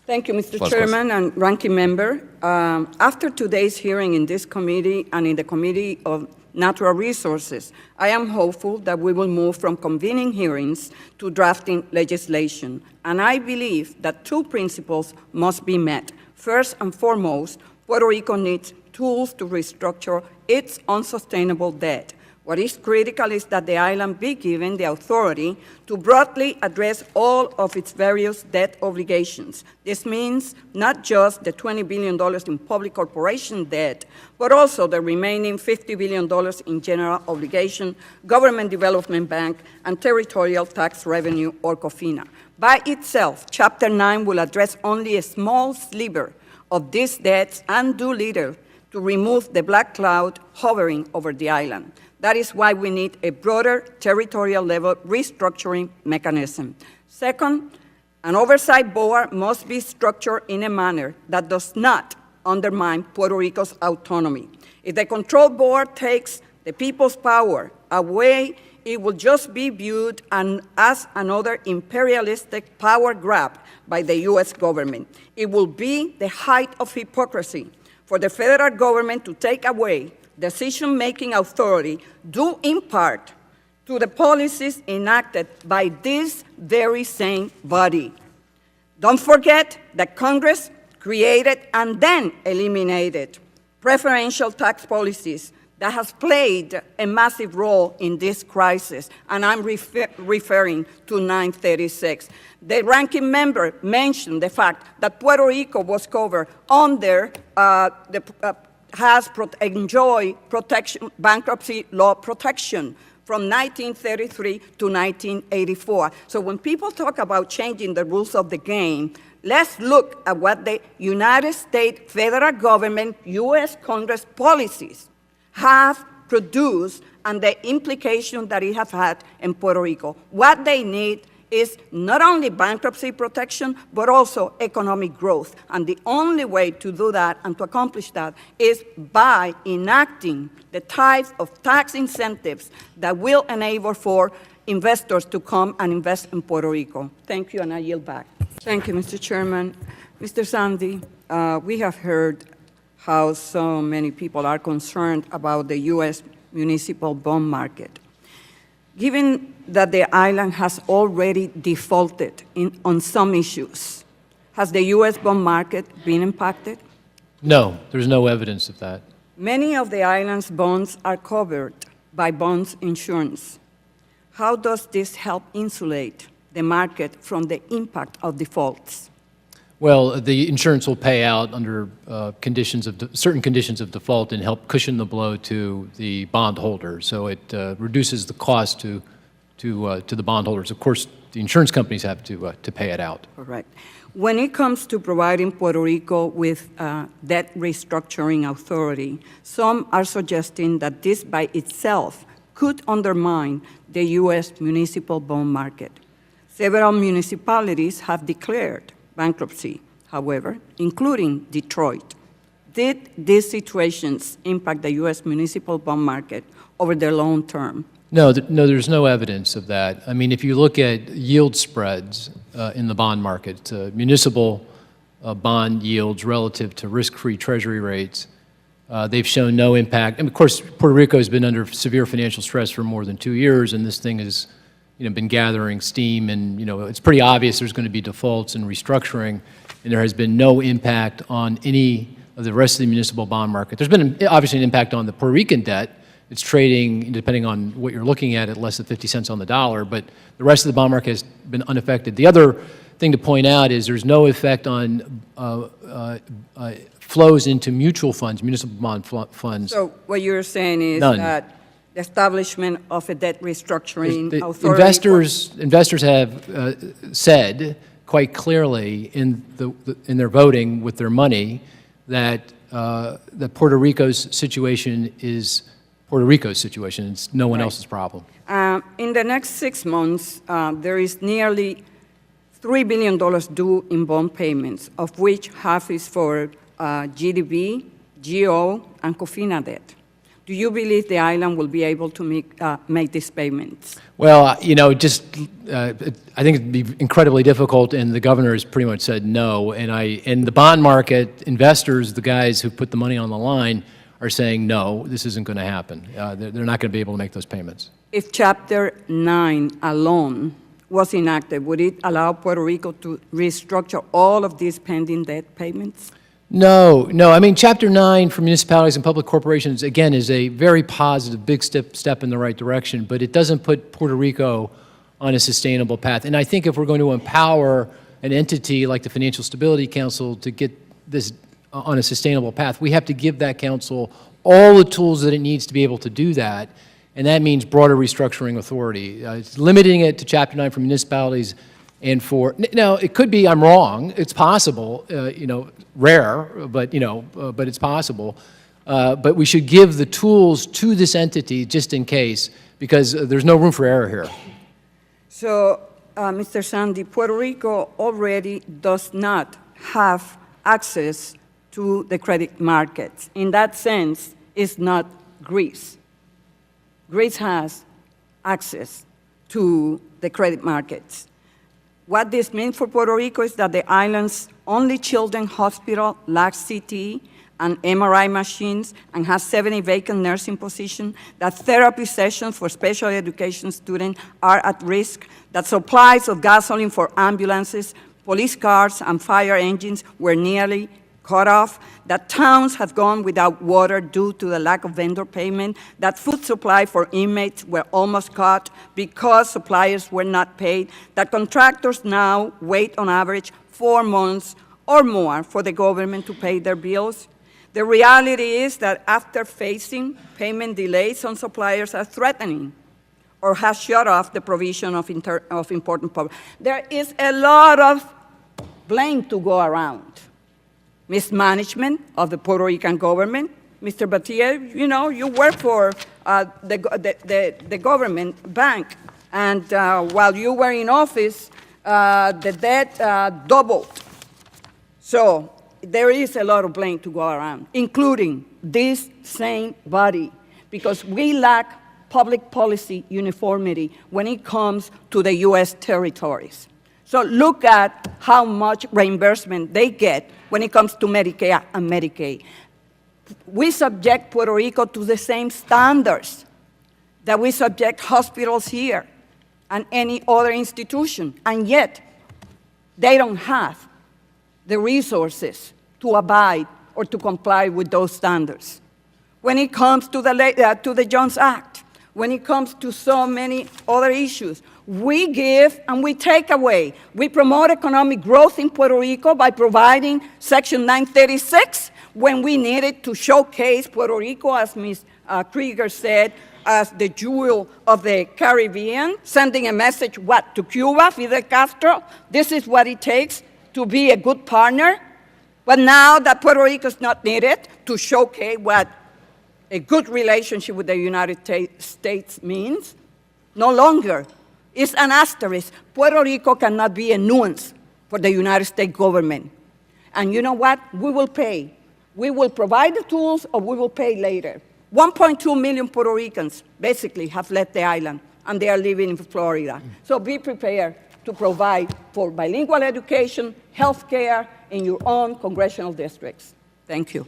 Thank you, Mr. Chairman and Ranking Member. After today's hearing in this committee and in the Committee of Natural Resources, I am hopeful that we will move from convening hearings to drafting legislation. And I believe that two principles must be met. First and foremost, Puerto Rico needs tools to restructure its unsustainable debt. What is critical is that the island be given the authority to broadly address all of its various debt obligations. This means not just the $20 billion in public corporation debt, but also the remaining $50 billion in general obligation, Government Development Bank, and Territorial Tax Revenue, or COFINA. By itself, Chapter 9 will address only a small sliver of these debts and do little to remove the black cloud hovering over the island. That is why we need a broader territorial-level restructuring mechanism. Second, an oversight board must be structured in a manner that does not undermine Puerto Rico's autonomy. If the control board takes the people's power away, it will just be viewed as another imperialistic power grab by the U.S. government. It will be the height of hypocrisy for the federal government to take away decision-making authority due in part to the policies enacted by this very same body. Don't forget that Congress created and then eliminated preferential tax policies that has played a massive role in this crisis, and I'm referring to 936. The ranking member mentioned the fact that Puerto Rico was covered under enjoyed bankruptcy law protection from 1933 to 1984. So when people talk about changing the rules of the game, let's look at what the United States federal government, U.S. Congress policies have produced and the implication that it has had in Puerto Rico. What they need is not only bankruptcy protection, but also economic growth. And the only way to do that and to accomplish that is by enacting the types of tax incentives that will enable for investors to come and invest in Puerto Rico. Thank you, and I yield back. Thank you, Mr. Chairman. Mr. Sandy, we have heard how so many people are concerned about the U.S. municipal bond market. Given that the island has already defaulted on some issues, has the U.S. bond market been impacted? No, there's no evidence of that. Many of the island's bonds are covered by bonds insurance. How does this help insulate the market from the impact of defaults? Well, the insurance will pay out under certain conditions of default and help cushion the blow to the bondholder. So it reduces the cost to the bondholders. Of course, the insurance companies have to pay it out. Correct. When it comes to providing Puerto Rico with debt restructuring authority, some are suggesting that this by itself could undermine the U.S. municipal bond market. Several municipalities have declared bankruptcy, however, including Detroit. Did these situations impact the U.S. municipal bond market over the long term? No, there's no evidence of that. I mean, if you look at yield spreads in the bond market, municipal bond yields relative to risk-free treasury rates, they've shown no impact. And of course, Puerto Rico has been under severe financial stress for more than 2 years, and this thing has been gathering steam, and it's pretty obvious there's going to be defaults and restructuring, and there has been no impact on any of the rest of the municipal bond market. There's been obviously an impact on the Puerto Rican debt. It's trading, depending on what you're looking at less than 50 cents on the dollar, but the rest of the bond market has been unaffected. The other thing to point out is there's no effect on flows into mutual funds, municipal bond funds. So what you're saying is None. that the establishment of a debt restructuring authority. Investors have said quite clearly in their voting with their money that Puerto Rico's situation is Puerto Rico's situation. It's no one else's problem. In the next 6 months, there is nearly $3 billion due in bond payments, of which half is for GDB, GO, and COFINA debt. Do you believe the island will be able to make these payments? Well, you know, I think it'd be incredibly difficult, and the governor has pretty much said no. And the bond market, investors, the guys who put the money on the line, are saying no, this isn't going to happen. They're not going to be able to make those payments. If Chapter 9 alone was enacted, would it allow Puerto Rico to restructure all of these pending debt payments? No. I mean, Chapter 9 for municipalities and public corporations, again, is a very positive, big step in the right direction, but it doesn't put Puerto Rico on a sustainable path. And I think if we're going to empower an entity like the Financial Stability Council to get this on a sustainable path, we have to give that council all the tools that it needs to be able to do that, and that means broader restructuring authority. Limiting it to Chapter 9 for municipalities and for, now, it could be I'm wrong, it's possible, you know, rare, but, you know, but it's possible. But we should give the tools to this entity just in case, because there's no room for error here. So, Mr. Sandy, Puerto Rico already does not have access to the credit markets. In that sense, it's not Greece. Greece has access to the credit markets. What this means for Puerto Rico is that the island's only children's hospital lacks CT and MRI machines and has 70 vacant nursing positions, that therapy sessions for special education students are at risk, that supplies of gasoline for ambulances, police cars, and fire engines were nearly cut off, that towns have gone without water due to the lack of vendor payment, that food supply for inmates were almost cut because suppliers were not paid, that contractors now wait on average 4 months or more for the government to pay their bills. The reality is that after facing payment delays, some suppliers are threatening or have shut off the provision of important public. There is a lot of blame to go around. Mismanagement of the Puerto Rican government. Mr. Batier, you know, you work for the government bank, and while you were in office, the debt doubled. So there is a lot of blame to go around, including this same body, because we lack public policy uniformity when it comes to the U.S. territories. So look at how much reimbursement they get when it comes to Medicare and Medicaid. We subject Puerto Rico to the same standards that we subject hospitals here and any other institution, and yet they don't have the resources to abide or to comply with those standards. When it comes to the Jones Act, when it comes to so many other issues, we give and we take away. We promote economic growth in Puerto Rico by providing Section 936 when we needed to showcase Puerto Rico, as Ms. Krieger said, as the jewel of the Caribbean, sending a message, what, to Cuba, Fidel Castro? This is what it takes to be a good partner. But now that Puerto Rico is not needed to showcase what a good relationship with the United States means, no longer. It's an asterisk. Puerto Rico cannot be a nuance for the United States government. And you know what? We will pay. We will provide the tools, or we will pay later. 1.2 million Puerto Ricans basically have left the island, and they are living in Florida. So be prepared to provide for bilingual education, health care in your own congressional districts. Thank you.